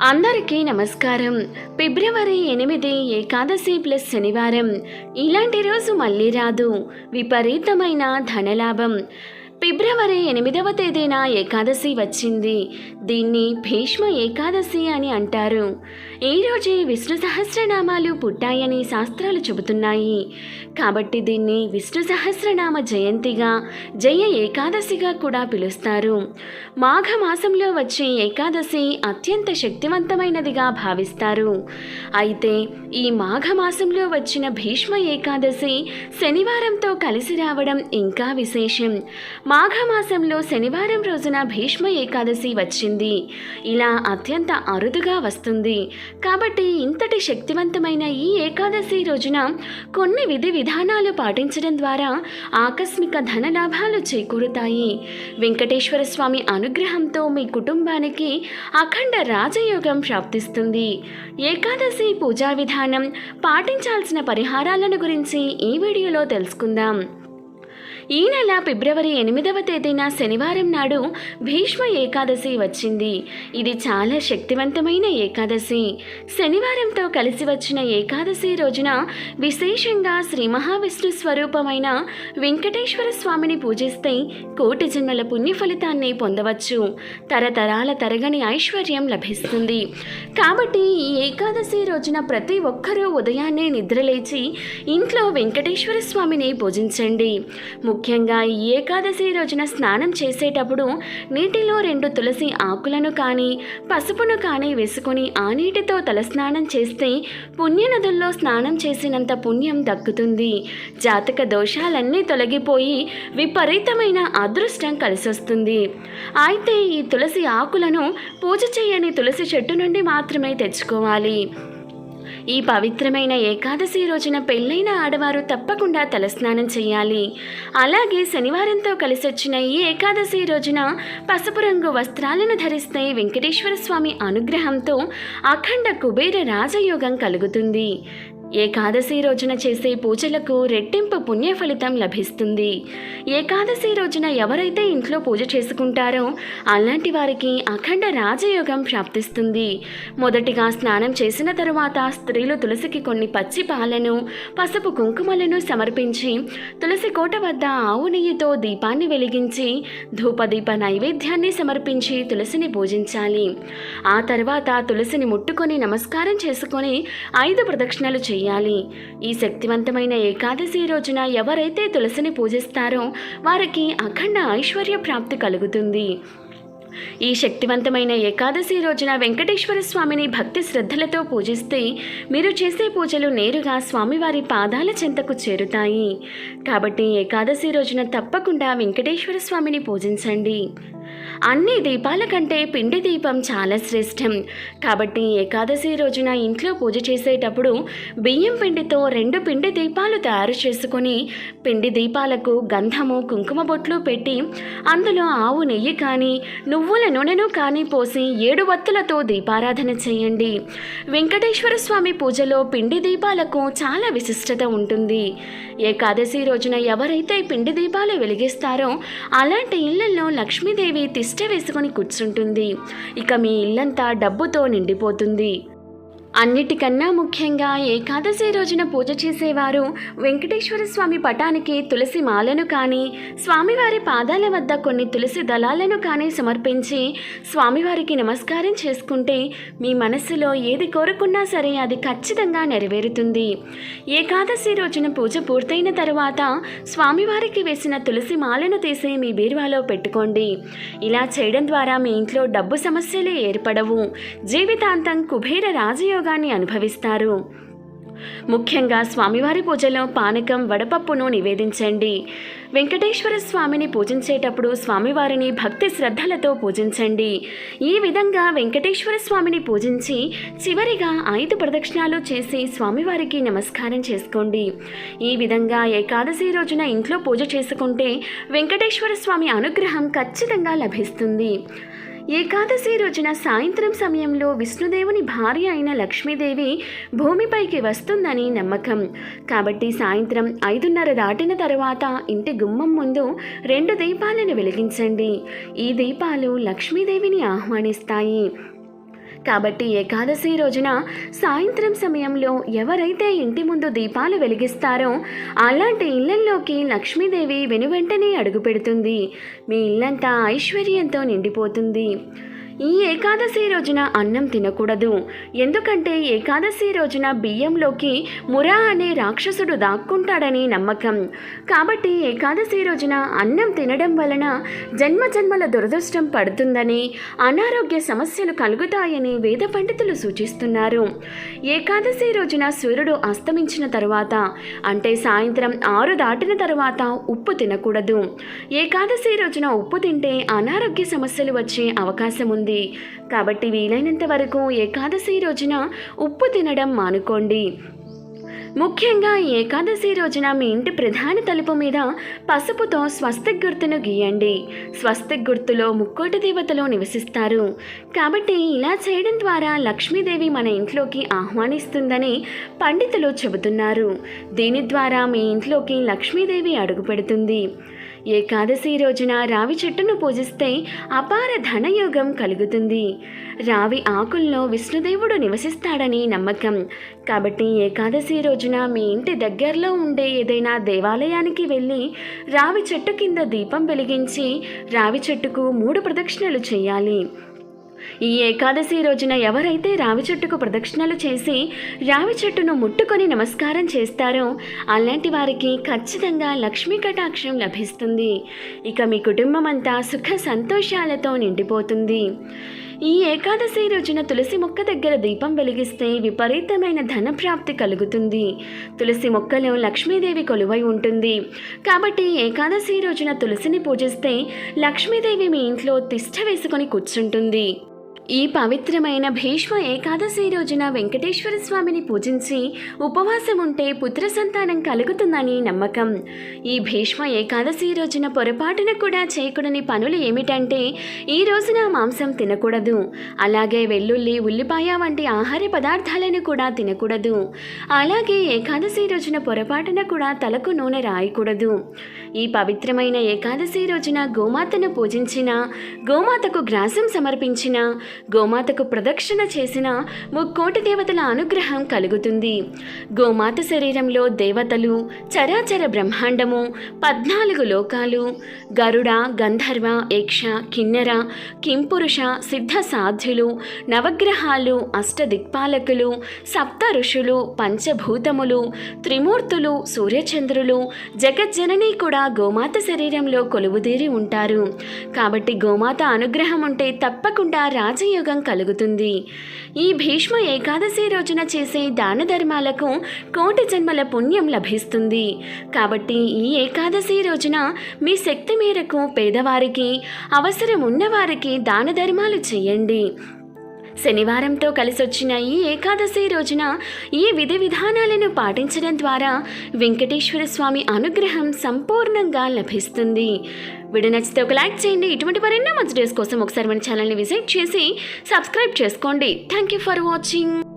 అందరికీ నమస్కారం. ఫిబ్రవరి 8 ఏకాదశి ప్లస్ శనివారం. ఇలాంటి రోజు మళ్ళీ రాదు. విపరీతమైన ధనలాభం. ఫిబ్రవరి 8వ తేదీన ఏకాదశి వచ్చింది. దీన్ని భీష్మ ఏకాదశి అని అంటారు. ఈరోజే విష్ణు సహస్రనామాలు పుట్టాయని శాస్త్రాలు చెబుతున్నాయి. కాబట్టి దీన్ని విష్ణు సహస్రనామ జయంతిగా, జయ ఏకాదశిగా కూడా పిలుస్తారు. మాఘమాసంలో వచ్చే ఏకాదశి అత్యంత శక్తివంతమైనదిగా భావిస్తారు. అయితే ఈ మాఘమాసంలో వచ్చిన భీష్మ ఏకాదశి శనివారంతో కలిసి రావడం ఇంకా విశేషం. మాఘమాసంలో శనివారం రోజున భీష్మ ఏకాదశి వచ్చింది. ఇలా అత్యంత అరుదుగా వస్తుంది. కాబట్టి ఇంతటి శక్తివంతమైన ఈ ఏకాదశి రోజున కొన్ని విధి విధానాలు పాటించడం ద్వారా ఆకస్మిక ధనలాభాలు చేకూరుతాయి. వెంకటేశ్వర స్వామి అనుగ్రహంతో మీ కుటుంబానికి అఖండ రాజయోగం ప్రాప్తిస్తుంది. ఏకాదశి పూజా విధానం, పాటించాల్సిన పరిహారాలను గురించి ఈ వీడియోలో తెలుసుకుందాం. ఈ నెల ఫిబ్రవరి 8వ తేదీన శనివారం నాడు భీష్మ ఏకాదశి వచ్చింది. ఇది చాలా శక్తివంతమైన ఏకాదశి. శనివారంతో కలిసి వచ్చిన ఏకాదశి రోజున విశేషంగా శ్రీ మహావిష్ణు స్వరూపమైన వెంకటేశ్వర స్వామిని పూజిస్తే కోటి జన్మల పుణ్య ఫలితాన్ని పొందవచ్చు. తరతరాల తరగని ఐశ్వర్యం లభిస్తుంది. కాబట్టి ఈ ఏకాదశి రోజున ప్రతి ఒక్కరూ ఉదయాన్నే నిద్రలేచి ఇంట్లో వెంకటేశ్వర స్వామిని పూజించండి. ముఖ్యంగా ఈ ఏకాదశి రోజున స్నానం చేసేటప్పుడు నీటిలో 2 తులసి ఆకులను కానీ పసుపును కానీ వేసుకొని ఆ నీటితో తలస్నానం చేస్తే పుణ్యనదుల్లో స్నానం చేసినంత పుణ్యం దక్కుతుంది. జాతక దోషాలన్నీ తొలగిపోయి విపరీతమైన అదృష్టం కలిసొస్తుంది. అయితే ఈ తులసి ఆకులను పూజ చేయని తులసి చెట్టు నుండి మాత్రమే తెచ్చుకోవాలి. ఈ పవిత్రమైన ఏకాదశి రోజున పెళ్ళైన ఆడవారు తప్పకుండా తలస్నానం చేయాలి. అలాగే శనివారంతో కలిసొచ్చిన ఈ ఏకాదశి రోజున పసుపు రంగు వస్త్రాలను ధరిస్తే వెంకటేశ్వర స్వామి అనుగ్రహంతో అఖండ కుబేర రాజయోగం కలుగుతుంది. ఏకాదశి రోజున చేసే పూజలకు రెట్టింపు పుణ్య ఫలితం లభిస్తుంది. ఏకాదశి రోజున ఎవరైతే ఇంట్లో పూజ చేసుకుంటారో అలాంటి వారికి అఖండ రాజయోగం ప్రాప్తిస్తుంది. మొదటిగా స్నానం చేసిన తరువాత స్త్రీలు తులసికి కొన్ని పచ్చి పాలను, పసుపు కుంకుమలను సమర్పించి తులసి కోట వద్ద ఆవు నెయ్యితో దీపాన్ని వెలిగించి ధూపదీప నైవేద్యాన్ని సమర్పించి తులసిని పూజించాలి. ఆ తర్వాత తులసిని ముట్టుకొని నమస్కారం చేసుకొని 5 ప్రదక్షిణలు చేయాలి. ఈ శక్తివంతమైన ఏకాదశి రోజున ఎవరైతే తులసిని పూజిస్తారో వారికి అఖండ ఐశ్వర్య ప్రాప్తి కలుగుతుంది. ఈ శక్తివంతమైన ఏకాదశి రోజున వెంకటేశ్వర స్వామిని భక్తి శ్రద్ధలతో పూజిస్తే మీరు చేసే పూజలు నేరుగా స్వామివారి పాదాల చెంతకు చేరుతాయి. కాబట్టి ఏకాదశి రోజున తప్పకుండా వెంకటేశ్వర స్వామిని పూజించండి. అన్ని దీపాల కంటే పిండి దీపం చాలా శ్రేష్టం. కాబట్టి ఏకాదశి రోజున ఇంట్లో పూజ చేసేటప్పుడు బియ్యం పిండితో 2 పిండి దీపాలు తయారు చేసుకొని పిండి దీపాలకు గంధము, కుంకుమ బొట్లు పెట్టి అందులో ఆవు నెయ్యి కానీ నువ్వుల నూనెను కానీ పోసి 7 వత్తులతో దీపారాధన చేయండి. వెంకటేశ్వర స్వామి పూజలో పిండి దీపాలకు చాలా విశిష్టత ఉంటుంది. ఏకాదశి రోజున ఎవరైతే పిండి దీపాలు వెలిగిస్తారో అలాంటి ఇళ్లలో లక్ష్మీదేవి తిష్ట వేసుకొని కూర్చుంటుంది. ఇక మీ ఇల్లంతా డబ్బుతో నిండిపోతుంది. అన్నిటికన్నా ముఖ్యంగా ఏకాదశి రోజున పూజ చేసేవారు వెంకటేశ్వర స్వామి పటానికి తులసి మాలను కానీ స్వామివారి పాదాల వద్ద కొన్ని తులసి దళాలను కానీ సమర్పించి స్వామివారికి నమస్కారం చేసుకుంటే మీ మనస్సులో ఏది కోరుకున్నా సరే అది ఖచ్చితంగా నెరవేరుతుంది. ఏకాదశి రోజున పూజ పూర్తయిన తరువాత స్వామివారికి వేసిన తులసి మాలను తీసి మీ బీరువాలో పెట్టుకోండి. ఇలా చేయడం ద్వారా మీ ఇంట్లో డబ్బు సమస్యలే ఏర్పడవు. జీవితాంతం కుబేర రాజయోగం అనుభవిస్తారు. ముఖ్యంగా స్వామివారి పూజలో పానకం, వడపప్పును నివేదించండి. వెంకటేశ్వర స్వామిని పూజించేటప్పుడు స్వామివారిని భక్తి శ్రద్ధలతో పూజించండి. ఈ విధంగా వెంకటేశ్వర స్వామిని పూజించి చివరిగా 5 ప్రదక్షిణాలు చేసి స్వామివారికి నమస్కారం చేసుకోండి. ఈ విధంగా ఏకాదశి రోజున ఇంట్లో పూజ చేసుకుంటే వెంకటేశ్వర స్వామి అనుగ్రహం ఖచ్చితంగా లభిస్తుంది. ఏకాదశి రోజున సాయంత్రం సమయంలో విష్ణుదేవుని భార్య అయిన లక్ష్మీదేవి భూమిపైకి వస్తుందని నమ్మకం. కాబట్టి సాయంత్రం 5:30 దాటిన తరువాత ఇంటి గుమ్మం ముందు 2 దీపాలను వెలిగించండి. ఈ దీపాలు లక్ష్మీదేవిని ఆహ్వానిస్తాయి. కాబట్టి ఏకాదశి రోజున సాయంత్రం సమయంలో ఎవరైతే ఇంటి ముందు దీపాలు వెలిగిస్తారో అలాంటి ఇళ్లల్లోకి లక్ష్మీదేవి వెనువెంటనే అడుగుపెడుతుంది. మీ ఇల్లంతా ఐశ్వర్యంతో నిండిపోతుంది. ఈ ఏకాదశి రోజున అన్నం తినకూడదు. ఎందుకంటే ఏకాదశి రోజున బియ్యంలోకి మురా అనే రాక్షసుడు దాక్కుంటాడని నమ్మకం. కాబట్టి ఏకాదశి రోజున అన్నం తినడం వలన జన్మజన్మల దురదృష్టం పడుతుందని, అనారోగ్య సమస్యలు కలుగుతాయని వేద పండితులు సూచిస్తున్నారు. ఏకాదశి రోజున సూర్యుడు అస్తమించిన తరువాత, అంటే సాయంత్రం 6 దాటిన తరువాత ఉప్పు తినకూడదు. ఏకాదశి రోజున ఉప్పు తింటే అనారోగ్య సమస్యలు వచ్చే అవకాశం ఉంది. కాబట్టి వీలైనంత వరకు ఏకాదశి రోజున ఉప్పు తినడం మానుకోండి. ముఖ్యంగా ఏకాదశి రోజున మీ ఇంటి ప్రధాన తలుపు మీద పసుపుతో స్వస్తిక్ గుర్తును గీయండి. స్వస్తిక్ గుర్తులో ముక్కోటి దేవతలు నివసిస్తారు. కాబట్టి ఇలా చేయడం ద్వారా లక్ష్మీదేవి మన ఇంట్లోకి ఆహ్వానిస్తుందని పండితులు చెబుతున్నారు. దీని ద్వారా మీ ఇంట్లోకి లక్ష్మీదేవి అడుగుపెడుతుంది. ఏకాదశి రోజున రావి చెట్టును పూజిస్తే అపార ధనయోగం కలుగుతుంది. రావి ఆకుల్లో విష్ణుదేవుడు నివసిస్తాడని నమ్మకం. కాబట్టి ఏకాదశి రోజున మీ ఇంటి దగ్గరలో ఉండే ఏదైనా దేవాలయానికి వెళ్ళి రావి చెట్టు కింద దీపం వెలిగించి రావి చెట్టుకు 3 ప్రదక్షిణలు చేయాలి. ఈ ఏకాదశి రోజున ఎవరైతే రావి చెట్టుకు ప్రదక్షిణలు చేసి రావి చెట్టును ముట్టుకొని నమస్కారం చేస్తారో అలాంటి వారికి ఖచ్చితంగా లక్ష్మీ కటాక్షం లభిస్తుంది. ఇక మీ కుటుంబం అంతా సుఖ సంతోషాలతో నిండిపోతుంది. ఈ ఏకాదశి రోజున తులసి మొక్క దగ్గర దీపం వెలిగిస్తే విపరీతమైన ధనప్రాప్తి కలుగుతుంది. తులసి మొక్కలో లక్ష్మీదేవి కొలువై ఉంటుంది. కాబట్టి ఏకాదశి రోజున తులసిని పూజిస్తే లక్ష్మీదేవి మీ ఇంట్లో తిష్ట వేసుకొని కూర్చుంటుంది. ఈ పవిత్రమైన భీష్మ ఏకాదశి రోజున వెంకటేశ్వర స్వామిని పూజించి ఉపవాసం ఉంటే పుత్ర సంతానం కలుగుతుందని నమ్మకం. ఈ భీష్మ ఏకాదశి రోజున పొరపాటున కూడా చేయకూడని పనులు ఏమిటంటే ఈ రోజున మాంసం తినకూడదు. అలాగే వెల్లుల్లి, ఉల్లిపాయ వంటి ఆహార పదార్థాలను కూడా తినకూడదు. అలాగే ఏకాదశి రోజున పొరపాటున కూడా తలకు నూనె రాయకూడదు. ఈ పవిత్రమైన ఏకాదశి రోజున గోమాతను పూజించిన, గోమాతకు గ్రాసం సమర్పించిన, గోమాతకు ప్రదక్షిణ చేసిన ముక్కోటి దేవతల అనుగ్రహం కలుగుతుంది. గోమాత శరీరంలో దేవతలు, చరాచర బ్రహ్మాండము, 14 లోకాలు, గరుడ, గంధర్వ, యక్ష, కిన్నెర, కింపురుష, సిద్ధ సాధ్యులు, నవగ్రహాలు, అష్టదిక్పాలకులు, 7 ఋషులు, పంచభూతములు, త్రిమూర్తులు, సూర్యచంద్రులు, జగజ్జనని కూడా గోమాత శరీరంలో కొలువుదీరి ఉంటారు. కాబట్టి గోమాత అనుగ్రహం ఉంటే తప్పకుండా రాజయోగం కలుగుతుంది. ఈ భీష్మ ఏకాదశి రోజున చేసే దాన ధర్మాలకు కోటి జన్మల పుణ్యం లభిస్తుంది. కాబట్టి ఈ ఏకాదశి రోజున మీ శక్తి మేరకు పేదవారికి, అవసరం ఉన్నవారికి దాన ధర్మాలు చేయండి. శనివారంతో కలిసొచ్చిన ఈ ఏకాదశి రోజున ఈ విధి విధానాలను పాటించడం ద్వారా వెంకటేశ్వర స్వామి అనుగ్రహం సంపూర్ణంగా లభిస్తుంది. వీడియో నచ్చితే ఒక లైక్ చేయండి. ఇటువంటి మరెన్నో మంచి డేస్ కోసం ఒకసారి మన ఛానల్ని విజిట్ చేసి సబ్స్క్రైబ్ చేసుకోండి. Thank you for watching.